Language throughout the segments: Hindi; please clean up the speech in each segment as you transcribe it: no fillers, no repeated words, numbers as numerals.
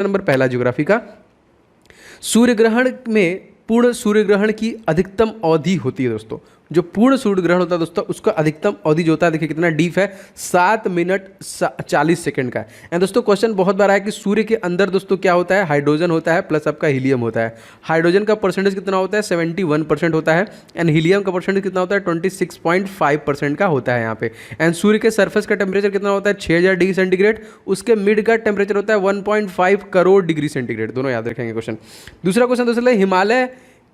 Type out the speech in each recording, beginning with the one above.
नंबर पहला ज्योग्राफी का, सूर्य ग्रहण में पूर्ण सूर्य ग्रहण की अधिकतम अवधि होती है दोस्तों। जो पूर्ण सूर्य ग्रहण होता है दोस्तों, उसका अधिकतम अवधि जो होता है, देखिए कितना डीप है, 7 मिनट 40 सेकंड का है। एंड दोस्तों क्वेश्चन बहुत बार है कि सूर्य के अंदर दोस्तों क्या होता है, हाइड्रोजन होता है प्लस आपका हीलियम होता है। हाइड्रोजन का परसेंटेज कितना होता है, 71% होता है। एंड हीलियम का परसेंटेज कितना होता है, 26.5% का होता है यहाँ पे। एंड सूर्य के सरफेस का टेम्परेचर कितना होता है, 6000 डिग्री सेंटीग्रेड। उसके मिड का टेम्परेचर होता है 1.5 करोड़ डिग्री सेंटीग्रेड। दोनों याद रखेंगे क्वेश्चन। दूसरा क्वेश्चन दोस्तों, हिमालय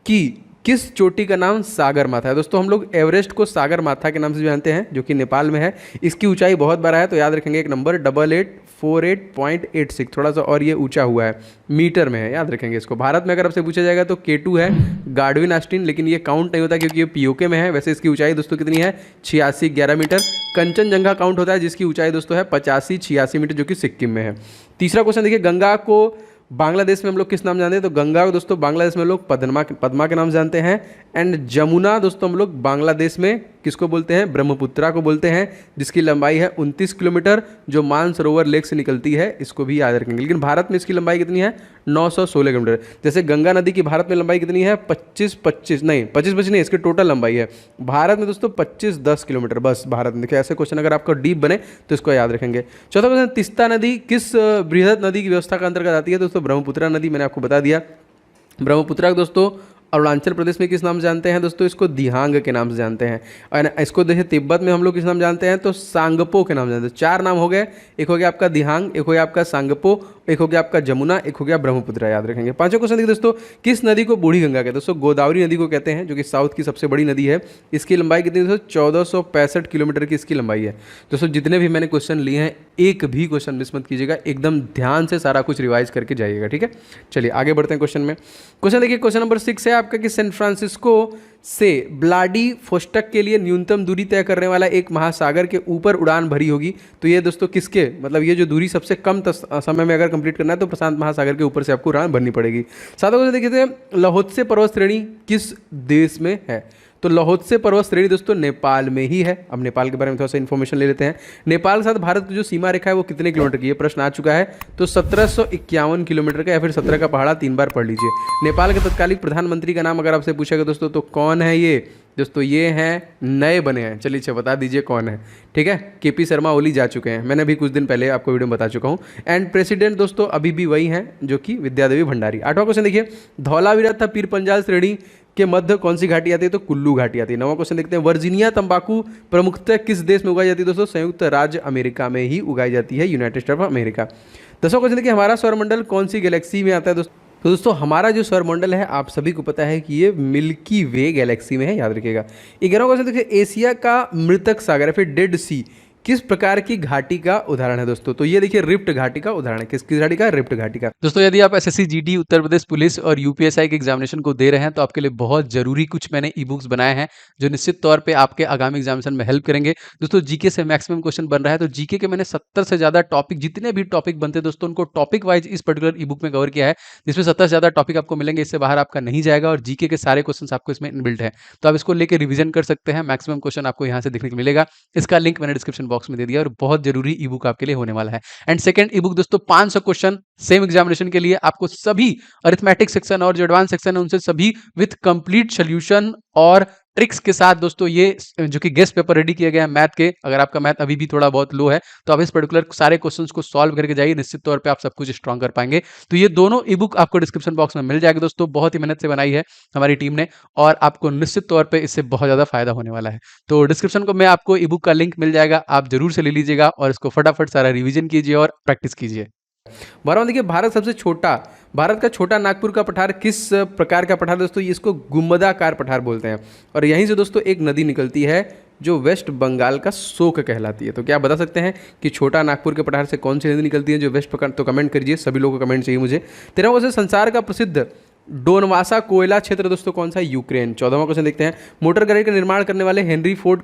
की किस चोटी का नाम सागर माथा है। दोस्तों हम लोग एवरेस्ट को सागर माथा के नाम से जानते हैं, जो कि नेपाल में है। इसकी ऊंचाई बहुत बड़ा है, तो याद रखेंगे एक नंबर 8848.86। थोड़ा सा और ये ऊंचा हुआ है, मीटर में है, याद रखेंगे इसको। भारत में अगर आपसे पूछा जाएगा तो K2 है, गार्डविन आस्टीन, लेकिन ये काउंट नहीं होता क्योंकि ये पीओके में है। वैसे इसकी ऊंचाई दोस्तों कितनी है, 8611 मीटर। कंचनजंगा काउंट होता है, जिसकी ऊंचाई दोस्तों है 85-86 मीटर, जो कि सिक्किम में है। तीसरा क्वेश्चन देखिए, गंगा को बांग्लादेश में हम लोग किस नाम जानते हैं, तो गंगा को दोस्तों बांग्लादेश में हम लोग पद्मा के नाम से जानते हैं। एंड जमुना दोस्तों हम लोग बांग्लादेश में किसको बोलते हैं, ब्रह्मपुत्रा को बोलते हैं, जिसकी लंबाई है 29 किलोमीटर, जो मानसरोवर लेक से निकलती है। इसको भी याद रखेंगे। लेकिन भारत में इसकी लंबाई कितनी है, 916 किलोमीटर। जैसे गंगा नदी की भारत में लंबाई कितनी है, 25 नहीं, इसकी टोटल लंबाई है भारत में दोस्तों 25-10 किलोमीटर बस भारत में। देखिए ऐसे क्वेश्चन अगर आपको डीप बने तो इसको याद रखेंगे। चौथा क्वेश्चन, तीस्ता नदी किस बृहद नदी की व्यवस्था का अंतर्गत आती है, दोस्तों ब्रह्मपुत्रा नदी, मैंने आपको बता दिया। ब्रह्मपुत्रा को दोस्तों अरुणाचल प्रदेश में किस नाम से जानते हैं दोस्तों, इसको दिहांग के नाम से जानते हैं। और इसको देखिए तिब्बत में हम लोग किस नाम जानते हैं, तो सांगपो के नाम से जानते हैं। 4 नाम हो गए, एक हो गया आपका दिहांग, एक हो गया आपका सांगपो, एक हो गया आपका जमुना, एक हो गया ब्रह्मपुत्रा, याद रखेंगे। पांचवा क्वेश्चन देखिए दोस्तों, किस नदी को बूढ़ी गंगा कहते हैं, दोस्तों गोदावरी नदी को कहते हैं, जो कि साउथ की सबसे बड़ी नदी है। इसकी लंबाई कितनी है दोस्तों, 1465 किलोमीटर की इसकी लंबाई है। दोस्तों जितने भी मैंने क्वेश्चन लिए हैं, एक भी क्वेश्चन मिस मत कीजिएगा, एकदम ध्यान से सारा कुछ रिवाइज करके जाइएगा, ठीक है। चलिए आगे बढ़ते हैं क्वेश्चन में। क्वेश्चन देखिए, क्वेश्चन नंबर 6 है आपका कि सैन फ्रांसिस्को से व्लाडिवोस्टोक के लिए न्यूनतम दूरी तय करने वाला एक महासागर के ऊपर उड़ान भरी होगी। तो ये दोस्तों किसके, मतलब ये जो दूरी सबसे कम समय में अगर कंप्लीट करना है तो प्रशांत महासागर के ऊपर से आपको उड़ान भरनी पड़ेगी। सातवां क्वेश्चन देखिए, लाहोत्से पर्वत श्रेणी किस देश में है, तो लाहोत्से पर्वत श्रेणी दोस्तों नेपाल में ही है। अब नेपाल के बारे में थोड़ा सा इन्फॉर्मेशन ले लेते हैं। नेपाल के साथ भारत की जो सीमा रेखा है वो कितने किलोमीटर की है, प्रश्न आ चुका है, तो 1751 किलोमीटर का, या फिर 17 का पहाड़ा 3 बार पढ़ लीजिए। नेपाल के तत्कालीन प्रधानमंत्री का नाम अगर आपसे पूछेगा दोस्तों तो कौन है ये, दोस्तों ये हैं, नए बने हैं, चलिए बता दीजिए कौन है, ठीक है। KP शर्मा ओली जा चुके हैं, मैंने अभी कुछ दिन पहले आपको वीडियो में बता चुका हूँ। एंड प्रेसिडेंट दोस्तों अभी भी वही हैं, जो कि विद्यादेवी भंडारी। 8वां क्वेश्चन देखिए, धौलावीरा तथा पीर पंजाल श्रेणी के मध्य कौन सी घाटी आती है, तो कुल्लू घाटी आती है। 9वां क्वेश्चन देखते हैं, वर्जीनिया तंबाकू प्रमुखतः किस देश में उगाई जाती है, दोस्तों संयुक्त राज्य अमेरिका में ही उगाई जाती है, यूनाइटेड स्टेट ऑफ अमेरिका। 10वां क्वेश्चन देखिए, हमारा सौरमंडल कौन सी गैलेक्सी में आता है दोस्तों, तो दोस्तों हमारा जो सौरमंडल है आप सभी को पता है कि ये मिल्की वे गैलेक्सी में है, याद रखिएगा। 11वां क्वेश्चन देखिए, एशिया का मृतक सागर या फिर डेड सी किस प्रकार की घाटी का उदाहरण है दोस्तों, तो ये देखिए रिफ्ट घाटी का उदाहरण है। किस घाटी का, रिफ्ट घाटी का। दोस्तों यदि आप SSC GD Uttar Pradesh police और UPSI के एग्जामिनेशन को दे रहे हैं तो आपके लिए बहुत जरूरी कुछ मैंने ई बुक्स बनाए हैं, जो निश्चित तौर पे आपके आगामी एग्जामिनेशन में हेल्प करेंगे। दोस्तों जीके से मैक्सिमम क्वेश्चन बन रहा है, तो जीके के मैंने 70 से ज्यादा टॉपिक, जितने भी टॉपिक बनते हैं दोस्तों उनको टॉपिक वाइज इस पर्टिकुलर ई बुक में कवर किया है, जिसमें 70 से ज्यादा टॉपिक आपको मिलेंगे, इससे बाहर आपका नहीं जाएगा। और जीके के सारे क्वेश्चन आपको इसमें इनबिल्ट है, तो आप इसको लेकर रिविजन कर सकते हैं। मैक्सिमम क्वेश्चन आपको यहाँ से देखने को मिलेगा, इसका लिंक मैंने डिस्क्रिप्शन बॉक्स में दे दिया। और बहुत जरूरी ई बुक आपके लिए होने वाला है। एंड सेकंड ई बुक दोस्तों 500 क्वेश्चन सेम एग्जामिनेशन के लिए, आपको सभी अरिथमेटिक सेक्शन और जो एडवांस सेक्शन है उनसे सभी विद कंप्लीट सॉल्यूशन और ट्रिक्स के साथ दोस्तों, ये जो कि गेस्ट पेपर रेडी किए गए हैं मैथ के। अगर आपका मैथ अभी भी थोड़ा बहुत लो है तो आप इस पर्टिकुलर सारे क्वेश्चंस को सॉल्व करके जाइए, निश्चित तौर पे आप सब कुछ स्ट्रॉन्ग कर पाएंगे। तो ये दोनों ई बुक आपको डिस्क्रिप्शन बॉक्स में मिल जाएगा दोस्तों, बहुत ही मेहनत से बनाई है हमारी टीम ने, और आपको निश्चित तौर पे इससे बहुत ज्यादा फायदा होने वाला है। तो डिस्क्रिप्शन को में आपको ई बुक का लिंक मिल जाएगा, आप जरूर से ले लीजिएगा और इसको फटाफट सारा रिविजन कीजिए और प्रैक्टिस कीजिए। 12वां देखिए, भारत का छोटा नागपुर का पठार किस प्रकार का पठार दोस्तों, इसको गुंबदाकार पठार बोलते हैं। और यहीं से दोस्तों एक नदी निकलती है जो वेस्ट बंगाल का शोक कहलाती है। तो क्या आप बता सकते हैं कि छोटा नागपुर के पठार से कौन सी नदी निकलती है जो वेस्ट, तो कमेंट करिए, सभी लोगों को कमेंट चाहिए मुझे। 13वां क्वेश्चन, संसार का प्रसिद्ध डोनवासा कोयला क्षेत्र दोस्तों कौन सा है? यूक्रेन। 14वां क्वेश्चन देखते हैं, मोटर गाड़ी का निर्माण करने वाले हेनरी फोर्ड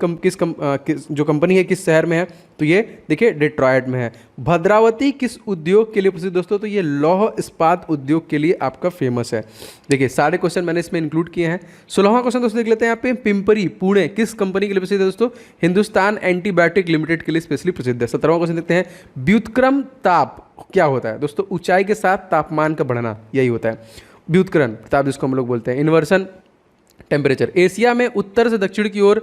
जो कंपनी है किस शहर में है? तो ये देखिए डिट्रॉयट में है। भद्रावती किस उद्योग के लिए प्रसिद्ध दोस्तों? तो ये लौह इस्पात उद्योग के लिए आपका फेमस है। देखिए सारे क्वेश्चन मैंने इसमें इंक्लूड किए हैं। 16वां क्वेश्चन दोस्तों देख लेते हैं यहाँ पे, पिंपरी पुणे किस कंपनी के लिए प्रसिद्ध है दोस्तों? हिंदुस्तान एंटीबायोटिक लिमिटेड के लिए स्पेशली प्रसिद्ध है। 17वां क्वेश्चन देखते हैं, व्युत्क्रम ताप क्या होता है दोस्तों? ऊंचाई के साथ तापमान का बढ़ना, यही होता है व्युत्करण ताप, जिसको हम लोग बोलते हैं इन्वर्सन टेम्परेचर। एशिया में उत्तर से दक्षिण की ओर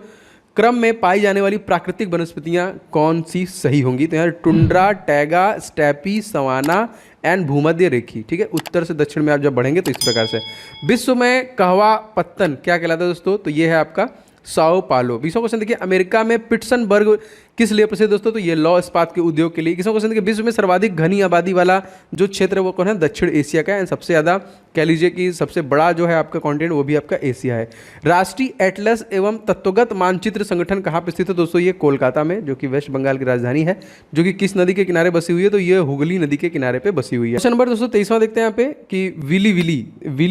क्रम में पाई जाने वाली प्राकृतिक वनस्पतियां कौन सी सही होंगी? तो यहाँ tundra, taiga, steppe, savanna and भूमध्य रेखी। ठीक है, उत्तर से दक्षिण में आप जब बढ़ेंगे तो इस प्रकार से। विश्व में कहवा पत्तन क्या कहलाता है दोस्तों? तो ये है आपका साओ पालो। 20वां क्वेश्चन देखिए, अमेरिका में पिट्सबर्ग किस लिए प्रसिद्ध दोस्तों? तो ये लौह इस्पात के उद्योग के लिए। 21वां क्वेश्चन देखिए, विश्व में सर्वाधिक घनी आबादी वाला जो क्षेत्र है वो कौन है? दक्षिण एशिया का है। सबसे ज़्यादा कह लीजिए कि सबसे बड़ा जो है आपका कॉन्टिनेंट वो भी आपका एशिया है। राष्ट्रीय एटलस एवं तत्वगत मानचित्र संगठन कहाँ पर स्थित है दोस्तों? ये कोलकाता में, जो कि वेस्ट बंगाल की राजधानी है, जो कि किस नदी के किनारे बसी हुई है? तो ये हुगली नदी के किनारे पे बसी हुई है। क्वेश्चन नंबर दोस्तों 23वां देखते हैं यहाँ पे कि विली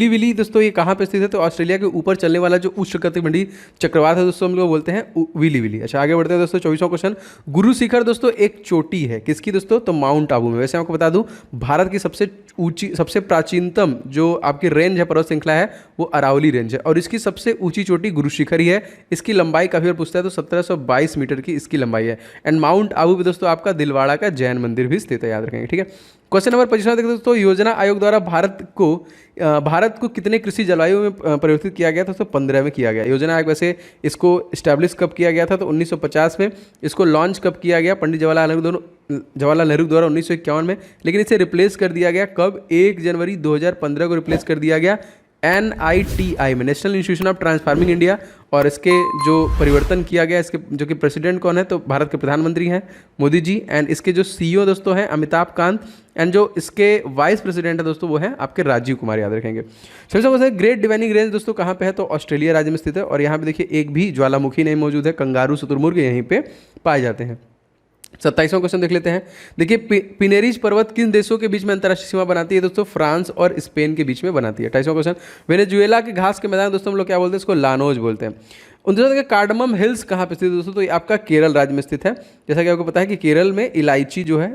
विली दोस्तों ये कहाँ पे स्थित है? तो ऑस्ट्रेलिया के ऊपर चलने वाला जो उष्णकटिबंधीय चक्रवात है दोस्तों, हम लोग बोलते हैं विली। अच्छा आगे बढ़ते हैं दोस्तों। 24वां क्वेश्चन, गुरु शिखर दोस्तों एक चोटी है, किसकी दोस्तों? तो माउंट आबू में। वैसे आपको बता दूं, भारत की सबसे ऊंची सबसे प्राचीनतम जो आपकी रेंज है, पर्वत श्रृंखला है, वो अरावली रेंज है और इसकी सबसे ऊंची चोटी गुरु शिखर ही है। इसकी लंबाई काफी बार पूछता है, तो 1722 मीटर की इसकी लंबाई है। एंड माउंट आबू पे दोस्तों आपका दिलवाड़ा का जैन मंदिर भी स्थित है, याद रखेंगे। ठीक है, क्वेश्चन नंबर 25 देखते दोस्तों, योजना आयोग द्वारा भारत को कितने कृषि जलवायु में परिवर्तित किया गया था? तो 15 में किया गया। योजना आयोग वैसे इसको स्टैब्लिश कब किया गया था? तो 1950 में। इसको लॉन्च कब किया गया? पंडित जवाहरलाल नेहरू द्वारा 1951 में। लेकिन इसे रिप्लेस कर दिया गया कब? 1 जनवरी 2015 को रिप्लेस कर दिया गया NITI में, national institution of transforming India. और इसके जो परिवर्तन किया गया, इसके जो कि प्रेसिडेंट कौन है? तो भारत के प्रधानमंत्री हैं मोदी जी। एंड इसके जो CEO दोस्तों हैं अमिताभ कांत। एंड जो इसके वाइस प्रेसिडेंट है दोस्तों वो है आपके राजीव कुमार, याद रखेंगे। सबसे ग्रेट डिवाइनिंग रेंज दोस्तों कहाँ पे है? तो ऑस्ट्रेलिया राज्य में स्थित है। और यहाँ पे देखिए एक भी ज्वालामुखी नहीं मौजूद है, कंगारू शुतुरमुर्ग यहीं पे पाए जाते हैं। 27वां क्वेश्चन देख लेते हैं। देखिए पिनेरीज पर्वत किन देशों के बीच में अंतर्राष्ट्रीय सीमा बनाती है दोस्तों? फ्रांस और स्पेन के बीच में बनाती है। 28वां क्वेश्चन, वेनेजुएला के घास के मैदान दोस्तों हम लोग क्या बोलते हैं? इसको लानोज बोलते हैं। 29वां कार्डमम हिल्स कहाँ पे स्थित है दोस्तों? तो ये आपका केरल राज्य में स्थित है। जैसा कि आपको पता है कि केरल में इलायची जो है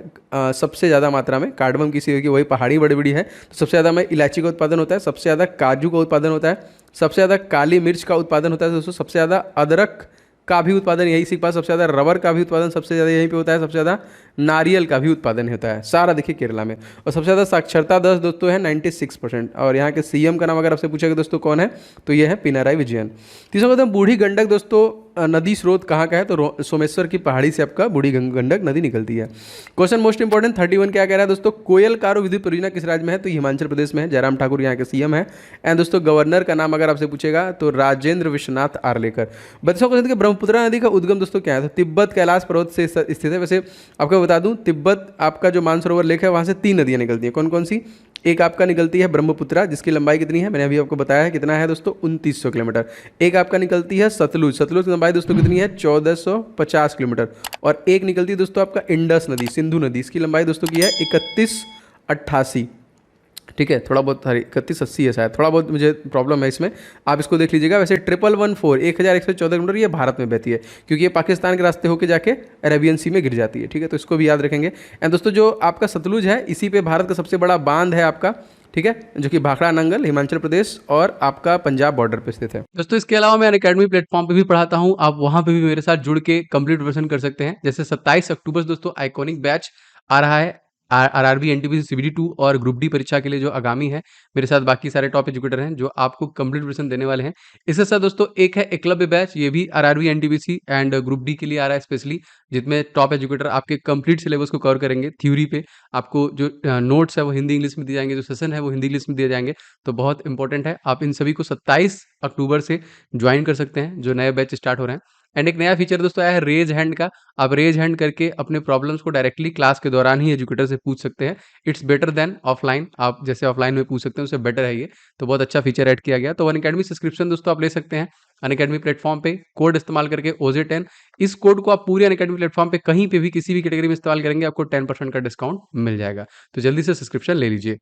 सबसे ज़्यादा मात्रा में, कार्डमम किसी होगी वही पहाड़ी बड़ी बड़ी है, तो सबसे ज़्यादा में इलायची का उत्पादन होता है, सबसे ज़्यादा काजू का उत्पादन होता है, सबसे ज़्यादा काली मिर्च का उत्पादन होता है दोस्तों, सबसे ज़्यादा अदरक का भी उत्पादन यही से पास, सबसे ज़्यादा रबर का भी उत्पादन सबसे ज़्यादा यहीं पे होता है, सबसे ज़्यादा नारियल का भी उत्पादन होता है, सारा देखिए केरला में। और सबसे ज़्यादा साक्षरता दर दोस्तों है 96%। और यहाँ के CM का नाम अगर आपसे पूछेगा दोस्तों कौन है, तो ये है पिनाराई विजयन। तीसरा क्वेश्चन, बूढ़ी गंडक दोस्तों नदी स्रोत कहाँ का है? तो सोमेश्वर की पहाड़ी से आपका बूढ़ी गंडक नदी निकलती है। क्वेश्चन मोस्ट इंपॉर्टेंट 31 क्या कह रहा है दोस्तों? कोयल कारो विद्युत परियोजना किस राज्य में है? तो हिमाचल प्रदेश में है। जयराम ठाकुर यहाँ के CM है। एंड दोस्तों गवर्नर का नाम अगर आपसे पूछेगा तो राजेंद्र विश्वनाथ आर्लेकर। 32वां क्वेश्चन कि ब्रह्मपुत्रा नदी का उद्गम दोस्तों क्या है? तो तिब्बत कैलाश पर्वत से स्थित है। वैसे आपको बता दूं, तिब्बत आपका जो मानसरोवर लेक है वहाँ से 3 नदियाँ निकलती हैं। कौन कौन सी? एक आपका निकलती है ब्रह्मपुत्रा, जिसकी लंबाई कितनी है? मैंने अभी आपको बताया है कितना है दोस्तों, 2900 किलोमीटर। एक आपका निकलती है सतलुज की लंबाई दोस्तों कितनी है? 1450 किलोमीटर। और एक निकलती है दोस्तों आपका इंडस नदी, सिंधु नदी, इसकी लंबाई दोस्तों की है 3188। ठीक है, थोड़ा बहुत 3180 है शायद, थोड़ा बहुत मुझे प्रॉब्लम है इसमें, आप इसको देख लीजिएगा। वैसे 1114 1114 किलोमीटर ये भारत में बहती है, क्योंकि ये पाकिस्तान के रास्ते होकर जाके अरेबियन सी में गिर जाती है। ठीक है, तो इसको भी याद रखेंगे। एंड दोस्तों जो आपका सतलुज है, इसी पे भारत का सबसे बड़ा बांध है आपका, ठीक है, जो कि भाखड़ा नंगल हिमाचल प्रदेश और आपका पंजाब बॉर्डर पे स्थित है। दोस्तों इसके अलावा मैं अकेडमी प्लेटफॉर्म पे भी पढ़ाता हूँ, आप वहाँ पे भी मेरे साथ जुड़ के कंप्लीट प्रिपरेशन कर सकते हैं। जैसे 27 अक्टूबर दोस्तों आइकॉनिक बैच आ रहा है, RRB NTPC CBD 2 और ग्रुप डी परीक्षा के लिए जो आगामी है। मेरे साथ बाकी सारे टॉप एजुकेटर हैं जो आपको कंप्लीट प्रिपरेशन देने वाले हैं। इसके साथ दोस्तों एक है एकलव्य बैच, ये भी RRB NTPC and group D के लिए आ रहा है स्पेशली, जिसमें टॉप एजुकेटर आपके कंप्लीट सिलेबस को कवर करेंगे। थ्योरी पे आपको जो नोट्स है वो हिंदी इंग्लिश में दिए जाएंगे, जो सेशन है वो हिंदी इंग्लिश में दिए जाएंगे, तो बहुत इंपॉर्टेंट है। आप इन सभी को 27 अक्टूबर से ज्वाइन कर सकते हैं, जो नए बैच स्टार्ट हो रहे हैं। एंड एक नया फीचर दोस्तों आया है रेज हैंड का। आप रेज हैंड करके अपने प्रॉब्लम्स को डायरेक्टली क्लास के दौरान ही एजुकेटर से पूछ सकते हैं। इट्स बेटर देन ऑफलाइन, आप जैसे ऑफलाइन में पूछ सकते हैं उससे बेटर है ये, तो बहुत अच्छा फीचर ऐड किया गया। तो वन अकेडमी सब्सक्रिप्शन दोस्तों आप ले सकते हैं अनअकैडमी प्लेटफॉर्म पे कोड इस्तेमाल करके OJ10। इस कोड को आप पूरे अनअकैडमी प्लेटफॉर्म पे कहीं पे भी किसी भी कैटेगरी में इस्तेमाल करेंगे आपको 10% का डिस्काउंट मिल जाएगा। तो जल्दी से सब्सक्रिप्शन ले लीजिए।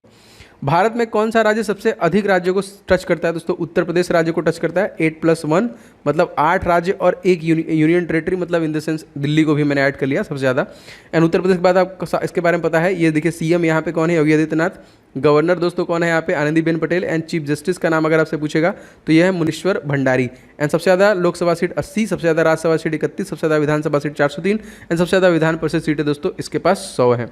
भारत में कौन सा राज्य सबसे अधिक राज्यों को टच करता है दोस्तों? उत्तर प्रदेश राज्य को टच करता है 8+1, मतलब 8 राज्य और एक यूनियन टेरिटरी, मतलब इन द सेंस दिल्ली को भी मैंने ऐड कर लिया सबसे ज़्यादा। एंड उत्तर प्रदेश के बाद आपको इसके बारे में पता है, ये देखिए CM यहाँ पे कौन है? योगी आदित्यनाथ। गवर्नर दोस्तों कौन है यहाँ पे? Anandiben Patel. And chief justice का नाम अगर आपसे पूछेगा तो यह है मुनीश्वर भंडारी। एंड सबसे ज़्यादा लोकसभा सीट 80, सबसे ज़्यादा राज्यसभा सीट 31, सबसे ज़्यादा विधानसभा सीट 403 एंड सबसे ज़्यादा विधान परिषद सीटें दोस्तों इसके पास 100 है।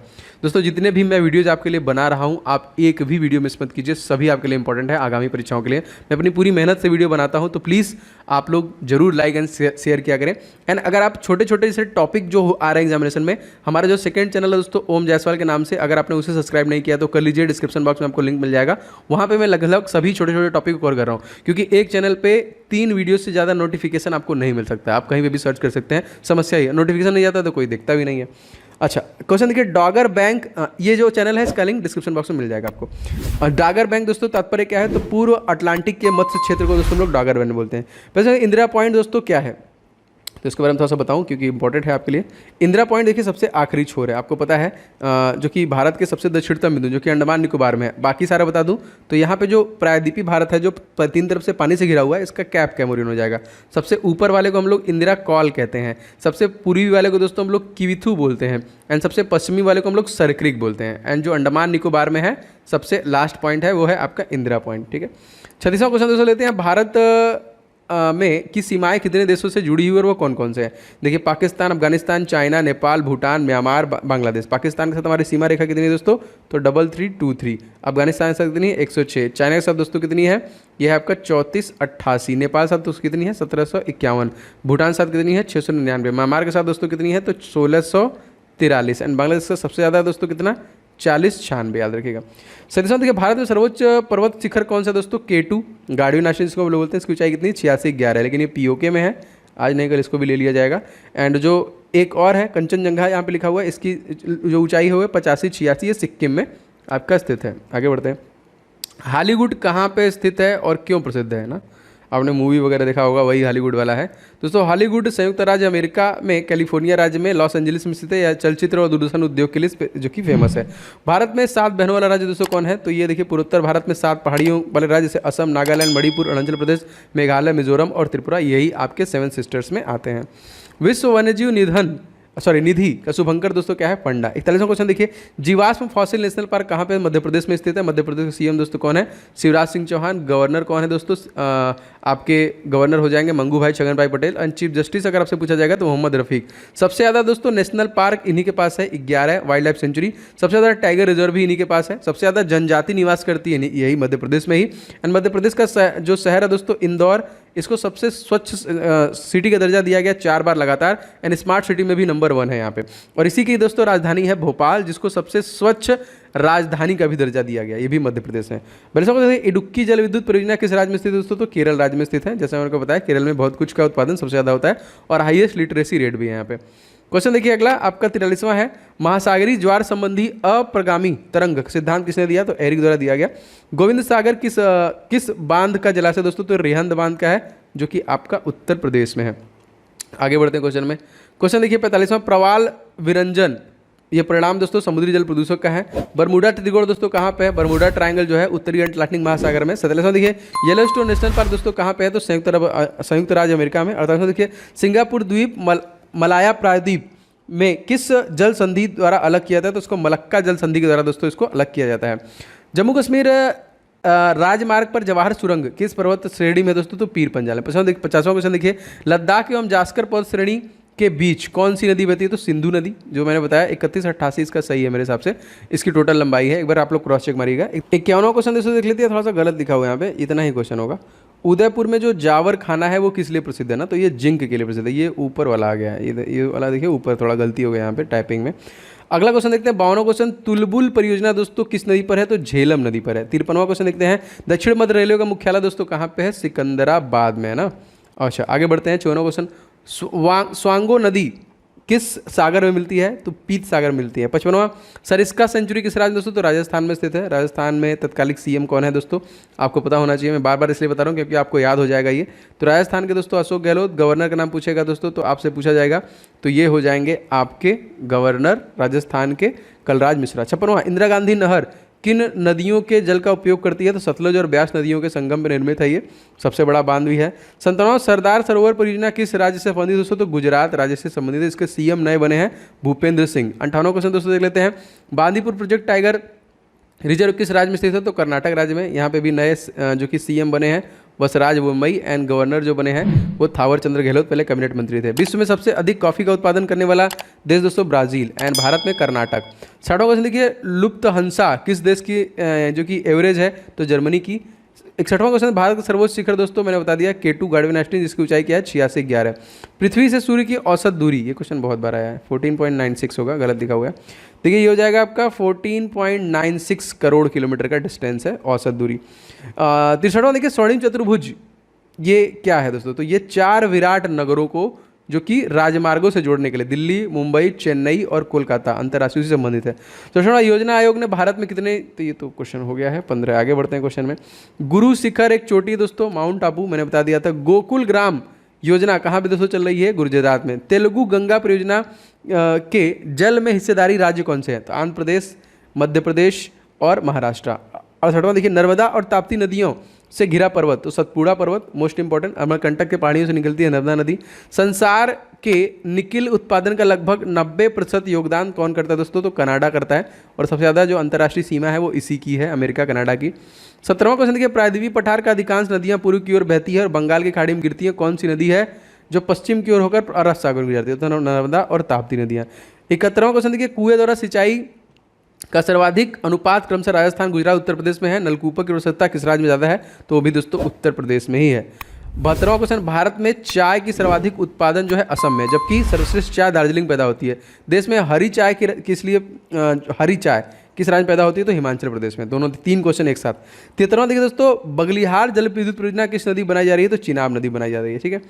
दोस्तों जितने भी मैं वीडियोज़ आपके लिए बना रहा हूँ, आप एक भी वीडियो मिस मत कीजिए, सभी आपके लिए इंपॉर्टेंट है आगामी परीक्षाओं के लिए। मैं अपनी पूरी मेहनत से वीडियो बनाता हूँ, तो प्लीज़ आप लोग जरूर लाइक एंड शेयर किया करें। एंड अगर आप छोटे छोटे से टॉपिक जो आ रहे हैं एग्जामिनेशन में, हमारा जो सेकंड चैनल है दोस्तों ओम जायसवाल के नाम से, अगर आपने उसे सब्सक्राइब नहीं किया तो कर लीजिए, डिस्क्रिप्शन बॉक्स में आपको लिंक मिल जाएगा। वहाँ पे मैं लगभग सभी छोटे छोटे टॉपिक को कवर कर रहा हूँ, क्योंकि एक चैनल पे 3 वीडियो से ज़्यादा नोटिफिकेशन आपको नहीं मिल सकता। आप कहीं पे भी सर्च कर सकते हैं, समस्या ही है नोटिफिकेशन नहीं जाता तो कोई देखता भी नहीं है। अच्छा क्वेश्चन देखिए, डॉगर बैंक, ये जो चैनल है इसका लिंक डिस्क्रिप्शन बॉक्स में मिल जाएगा आपको। और डॉगर बैंक दोस्तों तात्पर्य क्या है? तो पूर्व अटलांटिक के मत्स्य क्षेत्र को दोस्तों हम लोग डॉगर बैंक बोलते हैं। वैसे इंदिरा पॉइंट दोस्तों क्या है, तो इसके बारे में थोड़ा सा बताऊं क्योंकि इंपॉर्टेंट है आपके लिए। इंदिरा पॉइंट देखिए सबसे आखिरी छोर है, आपको पता है, जो कि भारत के सबसे दक्षिणतम बिंदु जो कि अंडमान निकोबार में है। बाकी सारा बता दूं तो यहाँ पे जो प्रायद्वीपीय भारत है जो 3 तरफ से पानी से घिरा हुआ है, इसका कैप कैमोरिन हो जाएगा। सबसे ऊपर वाले को हम लोग इंदिरा कॉल कहते हैं, सबसे पूर्वी वाले को दोस्तों हम लोग किविथू बोलते हैं, एंड सबसे पश्चिमी वाले को हम लोग सरक्रिक बोलते हैं। एंड जो अंडमान निकोबार में है सबसे लास्ट पॉइंट है वो है आपका इंदिरा पॉइंट। ठीक है, 36वां क्वेश्चन दोस्तों लेते हैं, भारत में की सीमाएं कितने देशों से जुड़ी हुई और वो कौन कौन से हैं? देखिए पाकिस्तान, अफगानिस्तान, चाइना, नेपाल, भूटान, म्यांमार, बांग्लादेश। पाकिस्तान के साथ हमारी सीमा रेखा कितनी है दोस्तों? तो 3323। अफगानिस्तान के साथ कितनी है? 106। चाइना के साथ दोस्तों कितनी है? यह है आपका 3488। नेपाल के साथ दोस्तों कितनी है? 1751। भूटान के साथ कितनी है? 699। म्यांमार के साथ दोस्तों कितनी है? तो 1643। एंड बांग्लादेश का सबसे ज़्यादा दोस्तों कितना? 4096, याद रखिएगा। सतीश देखिए, भारत में सर्वोच्च पर्वत शिखर कौन सा दोस्तों? K2 गार्डुइन नाशनल जिसको बोलते हैं। इसकी ऊंचाई कितनी? 8611 है, लेकिन ये POK में है, आज नहीं कल इसको भी ले लिया जाएगा। एंड जो एक और है कंचनजंगा यहाँ पे लिखा हुआ है, इसकी जो ऊंचाई है वो 8586, ये सिक्किम में आपका स्थित है। आगे बढ़ते हैं, हॉलीवुड कहाँ पे स्थित है और क्यों प्रसिद्ध है ना? आपने मूवी वगैरह देखा होगा, वही हॉलीवुड वाला है दोस्तों। हॉलीवुड संयुक्त राज्य अमेरिका में कैलिफोर्निया राज्य में लॉस एंजलिस में स्थित है, या चलचित्र और दूरदर्शन उद्योग के लिए जो कि फेमस है। भारत में 7 बहनों वाला राज्य दोस्तों कौन है? तो ये देखिए पूर्वोत्तर भारत में 7 पहाड़ियों वाले राज्य जैसे असम, नागालैंड, मणिपुर, अरुणाचल प्रदेश, मेघालय, मिजोरम और त्रिपुरा, यही आपके 7 सिस्टर्स में आते हैं। विश्व वन्यजीव निधि का शुभंकर दोस्तों क्या है? पंडा। 41वां क्वेश्चन देखिए, जीवाश्म फॉसिल नेशनल पार्क कहाँ पे? मध्य प्रदेश में स्थित है। मध्य प्रदेश के CM दोस्तों कौन है? शिवराज सिंह चौहान। गवर्नर कौन है दोस्तों? आपके गवर्नर हो जाएंगे मंगू भाई छगन भाई पटेल। एंड चीफ जस्टिस अगर आपसे पूछा जाएगा तो मोहम्मद रफीक। सबसे ज़्यादा दोस्तों नेशनल पार्क इन्हीं के पास है, 11 वाइल्ड लाइफ सेंचुरी। सबसे ज़्यादा टाइगर रिजर्व भी इन्हीं के पास है। सबसे ज़्यादा जनजाति निवास करती है यही मध्य प्रदेश में ही। एंड मध्य प्रदेश का जो शहर है दोस्तों इंदौर, इसको सबसे स्वच्छ सिटी का दर्जा दिया गया 4 बार लगातार। एंड स्मार्ट सिटी में भी नंबर 1 है यहाँ पे। और इसी की दोस्तों राजधानी है भोपाल, जिसको सबसे स्वच्छ राजधानी का भी दर्जा दिया गया, ये भी मध्य प्रदेश है। इडुक्की जल विद्युत परियोजना किस राज्य में स्थित है दोस्तों? तो केरल राज्य में स्थित है। जैसे मैंने आपको बताया केरल में बहुत कुछ का उत्पादन सबसे ज़्यादा होता है और हाईएस्ट लिटरेसी रेट भी है यहाँ पे। क्वेश्चन देखिए अगला आपका 43वां है, महासागरीय ज्वार संबंधी अप्रगामी तरंग सिद्धांत किसने दिया? तो एरिक द्वारा दिया गया। गोविंद सागर किस बांध का जलाशय दोस्तों? तो रेहंद बांध का है, जो कि आपका उत्तर प्रदेश में है। आगे बढ़ते हैं क्वेश्चन में। क्वेश्चन देखिए 45वां, प्रवाल विरंजन, ये परिणाम दोस्तों समुद्री जल प्रदूषक का है। बरमूडा त्रिकोण दोस्तों कहाँ पे है? बरमूडा ट्रायंगल जो है उत्तरी अटलांटिक महासागर में। 47वां देखिए, येलोस्टोन नेशनल पार्क दोस्तों कहाँ पे है? तो संयुक्त राज्य अमेरिका में। 48वां देखिए, सिंगापुर द्वीप मलाया प्रायद्वीप में किस जल संधि द्वारा अलग किया जाता है? तो उसको मलक्का जल संधि के द्वारा दोस्तों इसको अलग किया जाता है। जम्मू कश्मीर राजमार्ग पर जवाहर सुरंग किस पर्वत श्रेणी में दोस्तों? तो पीर पंजाल। 50वां क्वेश्चन देखिए, लद्दाख एवं जास्कर पर्वत श्रेणी के बीच कौन सी नदी बहती है? तो सिंधु नदी, जो मैंने बताया 3188 इसका सही है मेरे हिसाब से, इसकी टोटल लंबाई है। एक बार आप लोग क्रॉस चेक मारिएगा। 51वां क्वेश्चन दोस्तों देख लेते हैं, थोड़ा सा गलत लिखा हुआ है यहाँ पे, इतना ही क्वेश्चन होगा। उदयपुर में जो जावर खाना है वो किस लिए प्रसिद्ध है ना? तो ये जिंक के लिए प्रसिद्ध है। ये ऊपर वाला आ गया है, ये वाला देखिए ऊपर थोड़ा गलती हो गया यहाँ पे टाइपिंग में। अगला क्वेश्चन देखते हैं 52वां क्वेश्चन, तुलबुल परियोजना दोस्तों किस नदी पर है? तो झेलम नदी पर है। 53वां क्वेश्चन देखते हैं, दक्षिण मध्य रेलवे का मुख्यालय दोस्तों कहाँ पे है? सिकंदराबाद में है ना। अच्छा आगे बढ़ते हैं 54वां क्वेश्चन, स्वांगो नदी किस सागर में मिलती है? तो पीत सागर में मिलती है। 55वां, सरिस्का सेंचुरी किस राज्य में दोस्तों? तो राजस्थान में स्थित है। राजस्थान में तत्कालिक सीएम कौन है दोस्तों? आपको पता होना चाहिए, मैं बार बार इसलिए बता रहा हूँ क्योंकि आपको याद हो जाएगा ये। तो राजस्थान के दोस्तों अशोक गहलोत। गवर्नर का नाम पूछेगा दोस्तों तो आपसे पूछा जाएगा, तो ये हो जाएंगे आपके गवर्नर राजस्थान के कलराज मिश्रा। 56वां, इंदिरा गांधी नहर किन नदियों के जल का उपयोग करती है? तो सतलुज और ब्यास नदियों के संगम पर निर्मित है, ये सबसे बड़ा बांध भी है। 57वां, सरदार सरोवर परियोजना किस राज्य से संबंधित दोस्तों? तो गुजरात राज्य से संबंधित है। इसके सीएम नए बने हैं भूपेंद्र सिंह। 58वां क्वेश्चन दोस्तों देख लेते हैं, बांदीपुर प्रोजेक्ट टाइगर रिजर्व किस राज्य में स्थित है? तो कर्नाटक राज्य में। यहाँ पे भी नए जो कि सीएम बने हैं बसराज बोम्मई एंड गवर्नर जो बने हैं वो थावर चंद्र गहलोत, पहले कैबिनेट मंत्री थे। विश्व में सबसे अधिक कॉफी का उत्पादन करने वाला देश दोस्तों ब्राजील एंड भारत में कर्नाटक। 60वां क्वेश्चन देखिए, लुफ्थहांसा किस देश की जो कि एवरेज है? तो जर्मनी की। 61वां क्वेश्चन, भारत का सर्वोच्च शिखर दोस्तों मैंने बता दिया K2 गार्डविन आइसलैंड, जिसकी ऊंचाई क्या है? 8611। पृथ्वी से सूर्य की औसत दूरी, ये क्वेश्चन बहुत बार आया है, 14.96 होगा, गलत लिखा हुआ है। देखिए ये हो जाएगा आपका 14.96 करोड़ किलोमीटर का डिस्टेंस है औसत दूरी। 63वां देखिए, स्वर्णिम चतुर्भुज ये क्या है दोस्तों? तो ये 4 विराट नगरों को जो कि राजमार्गों से जोड़ने के लिए, दिल्ली, मुंबई, चेन्नई और कोलकाता अंतर्राष्ट्रीय से संबंधित है। तो सुना, योजना आयोग ने भारत में कितने, तो ये तो क्वेश्चन हो गया है 15। आगे बढ़ते हैं क्वेश्चन में। गुरु शिखर एक चोटी है दोस्तों, माउंट आबू मैंने बता दिया था। गोकुल ग्राम योजना कहाँ पे दोस्तों चल रही है? गुजरात में। तेलुगु गंगा परियोजना के जल में हिस्सेदारी राज्य कौन से हैं? तो आंध्र प्रदेश, मध्य प्रदेश और महाराष्ट्र। 68वां देखिए, नर्मदा और ताप्ती नदियों से घिरा पर्वत, तो सतपुड़ा पर्वत मोस्ट इंपॉर्टेंट, अमरकंटक के पहाड़ियों से निकलती है नर्मदा नदी। संसार के निकिल उत्पादन का लगभग 90% योगदान कौन करता है दोस्तों? तो कनाडा करता है, और सबसे ज़्यादा जो अंतर्राष्ट्रीय सीमा है वो इसी की है, अमेरिका कनाडा की। 17वां क्वेश्चन देखिए, प्रायद्वीपीय पठार का अधिकांश नदियाँ पूर्व की ओर बहती है और बंगाल की खाड़ी में गिरती है, कौन सी नदी है जो पश्चिम की ओर होकर अरब सागर में गुजरती है? तो नर्मदा और ताप्ती नदियाँ। 71वां क्वेश्चन देखिए, कुएं द्वारा सिंचाई का सर्वाधिक अनुपात क्रमशः राजस्थान, गुजरात, उत्तर प्रदेश में है। नलकूपों की आवश्यकता किस राज्य में ज़्यादा है? तो वो भी दोस्तों उत्तर प्रदेश में ही है। 72वां क्वेश्चन, भारत में चाय की सर्वाधिक उत्पादन जो है असम में, जबकि सर्वश्रेष्ठ चाय दार्जिलिंग पैदा होती है। देश में हरी चाय किस लिए हरी चाय किस राज्य में पैदा होती है? तो हिमाचल प्रदेश में। दोनों 3 क्वेश्चन एक साथ। 73वां देखिए दोस्तों, बगलिहार जल विद्युत परियोजना किस नदी बनाई जा रही है? तो चिनाब नदी बनाई जा रही है, ठीक है।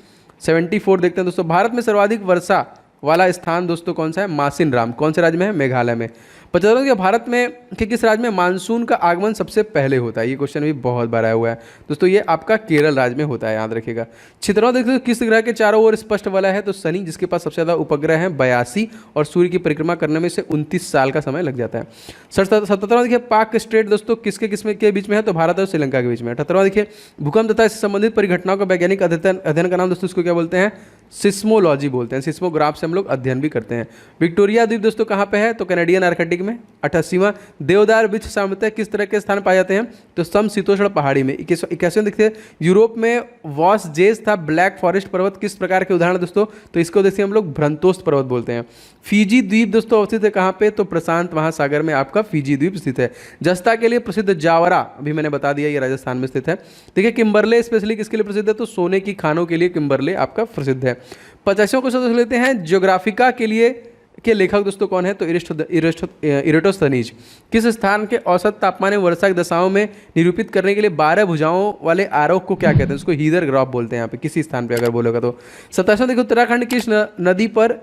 74 देखते हैं दोस्तों, भारत में सर्वाधिक वर्षा वाला स्थान दोस्तों कौन सा है? मासिन राम, कौन से राज्य में है? मेघालय में। 75 भारत में कि किस राज्य में मानसून का आगमन सबसे पहले होता है? ये क्वेश्चन भी बहुत बार आया हुआ है दोस्तों, ये आपका केरल राज्य में होता है, याद रखिएगा। 76वां देखिए, किस ग्रह के चारों ओर स्पष्ट वलय है? तो शनि, जिसके पास सबसे ज़्यादा उपग्रह हैं 82, और सूर्य की परिक्रमा करने में से 29 साल का समय लग जाता है। 77वां देखिए, पाक स्ट्रेट दोस्तों किसके के बीच में है? तो भारत और श्रीलंका के बीच में। 78वां देखिए, भूकंप तथा इससे संबंधित परिघटनाओं का वैज्ञानिक अध्ययन का नाम दोस्तों इसको क्या बोलते हैं? सिस्मोलॉजी बोलते हैं। सिस्मोग्राफ से हम लोग अध्ययन भी करते हैं। विक्टोरिया द्वीप दोस्तों कहाँ पे है? तो कैनेडियन आर्कटिक में। 88वां, देवदार वृक्ष सामान्यतः किस तरह के स्थान पाए जाते हैं? तो समशीतोष्ण पहाड़ी में। 21वां देखिए, यूरोप में वॉस जेज था ब्लैक फॉरेस्ट पर्वत किस प्रकार के उदाहरण दोस्तों? तो इसको देखिए हम लोग भ्रंतोस्त पर्वत बोलते हैं। फीजी द्वीप दोस्तों अवस्थित है कहाँ पे? तो प्रशांत महासागर में आपका फीजी द्वीप स्थित है। जस्ता के लिए प्रसिद्ध जावरा, अभी मैंने बता दिया ये राजस्थान में स्थित है। देखिए किम्बरले स्पेशली किसके लिए प्रसिद्ध है? तो सोने की खानों के लिए किम्बरले आपका प्रसिद्ध है। 85वां क्वेश्चन लेते हैं, ज्योग्राफिका के लिए के लेखक दोस्तों कौन है? तो इरेटोस्थनीज। किस स्थान के औसत तापमान में वर्षा की दशाओं में निरूपित करने के लिए 12 भुजाओं वाले आरोह को क्या कहते हैं? उसको हीदर ग्राफ बोलते हैं यहाँ पे, किसी स्थान पे अगर बोलेगा तो। 27वां देखो, उत्तराखंड किस नदी पर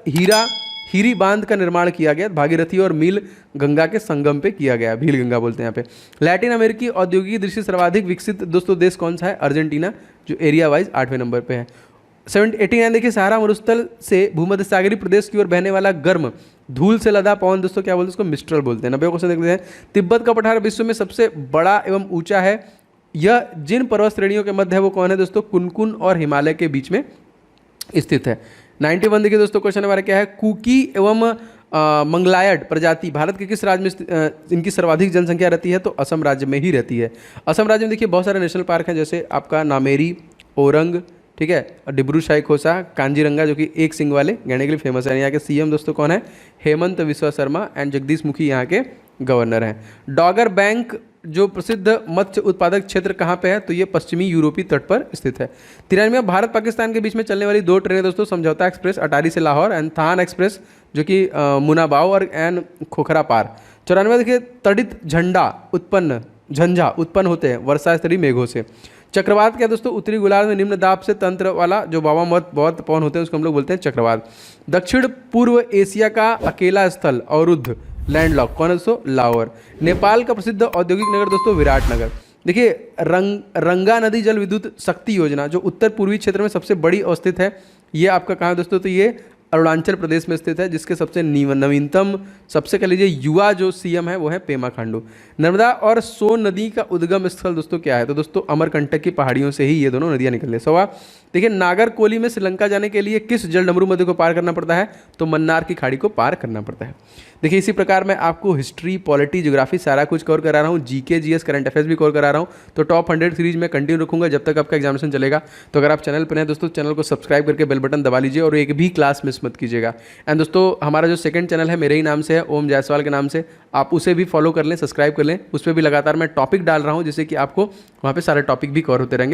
हीरी बांध का निर्माण किया गया? भागीरथी और मील गंगा के संगम पे किया गया, भील गंगा बोलते हैं यहाँ पे। लैटिन अमेरिकी औद्योगिक दृष्टि से सर्वाधिक विकसित दोस्तों देश कौन सा है? अर्जेंटीना, जो एरिया वाइज 8वें नंबर पे है। 89 देखिए, सहारा मरुस्थल से भूमध्य सागरीय प्रदेश की ओर बहने वाला गर्म धूल से लदा पवन दोस्तों क्या बोलते हैं? उसको मिस्ट्रल बोलते हैं। 90 क्वेश्चन देखते हैं, तिब्बत का पठार विश्व में सबसे बड़ा एवं ऊंचा है, यह जिन पर्वत श्रेणियों के मध्य है वो कौन है दोस्तों? कुनकुन और हिमालय के बीच में स्थित है। 91 देखिए दोस्तों, क्वेश्चन हमारा क्या है? कुकी एवं मंगलायड प्रजाति भारत के किस राज्य में इनकी सर्वाधिक जनसंख्या रहती है? तो असम राज्य में ही रहती है। असम राज्य में देखिए बहुत सारे नेशनल पार्क हैं, जैसे आपका नामेरी, ओरंग, ठीक है, और डिब्रू साइखोसा, कांजीरंगा जो कि एक सिंग वाले गैंडे के लिए फेमस है। यहाँ के सीएम दोस्तों कौन है? हेमंत बिस्वा शर्मा एंड जगदीश मुखी यहाँ के गवर्नर हैं। डॉगर बैंक जो प्रसिद्ध मत्स्य उत्पादक क्षेत्र कहाँ पे है? तो ये पश्चिमी यूरोपीय तट पर स्थित है। 93वां, भारत पाकिस्तान के बीच में चलने वाली 2 ट्रेनें दोस्तों, समझौता एक्सप्रेस अटारी से लाहौर एंड थान एक्सप्रेस जो कि मुनाबाव और एंड खोखरा पार। 94 देखिए, तड़ित झंझा उत्पन्न होते हैं वर्षा स्तरीय मेघों से। चक्रवात क्या है दोस्तों, उत्तरी गोलार्ध में निम्न दाब से तंत्र वाला जो बहुत पवन होते हैं उसको हम लोग बोलते हैं चक्रवात। दक्षिण पूर्व एशिया का अकेला स्थल अवरुद्ध लैंडलॉक कौन है दोस्तों, लाहौर। नेपाल का प्रसिद्ध औद्योगिक नगर दोस्तों विराटनगर। देखिए रंगा नदी जल विद्युत शक्ति योजना जो उत्तर पूर्वी क्षेत्र में सबसे बड़ी अवस्थित है, ये आपका कहाँ है दोस्तों, तो ये अरुणाचल प्रदेश में स्थित है, जिसके सबसे नवीनतम सबसे कह लीजिए युवा जो सीएम है वो है पेमा खांडू। नर्मदा और सोन नदी का उद्गम स्थल दोस्तों क्या है, तो दोस्तों अमरकंटक की पहाड़ियों से ही ये दोनों नदियां निकलती हैं। सवा देखिए नागरकोली में श्रीलंका जाने के लिए किस जल डमरू नदी को पार करना पड़ता है, तो मन्नार की खाड़ी को पार करना पड़ता है। देखिए इसी प्रकार मैं आपको हिस्ट्री, पॉलिटी, ज्योग्राफी सारा कुछ कवर करा रहा हूँ, जीके, जीएस, करंट अफेयर्स भी कवर करा रहा हूँ। तो टॉप 100 सीरीज में कंटिन्यू रखूंगा जब तक आपका एग्जामिनेशन चलेगा। तो अगर आप चैनल पर हैं दोस्तों, चैनल को सब्सक्राइब करके बेल बटन दबा लीजिए और एक भी क्लास मिस मत कीजिएगा। एंड दोस्तों हमारा जो सेकंड चैनल है मेरे ही नाम से है, ओम जायसवाल के नाम से, आप उसे भी फॉलो कर लें, सब्सक्राइब कर लें। उस पर भी लगातार मैं टॉपिक डाल रहा हूँ जिससे कि आपको वहाँ पे सारे टॉपिक भी कवर होते रहेंगे।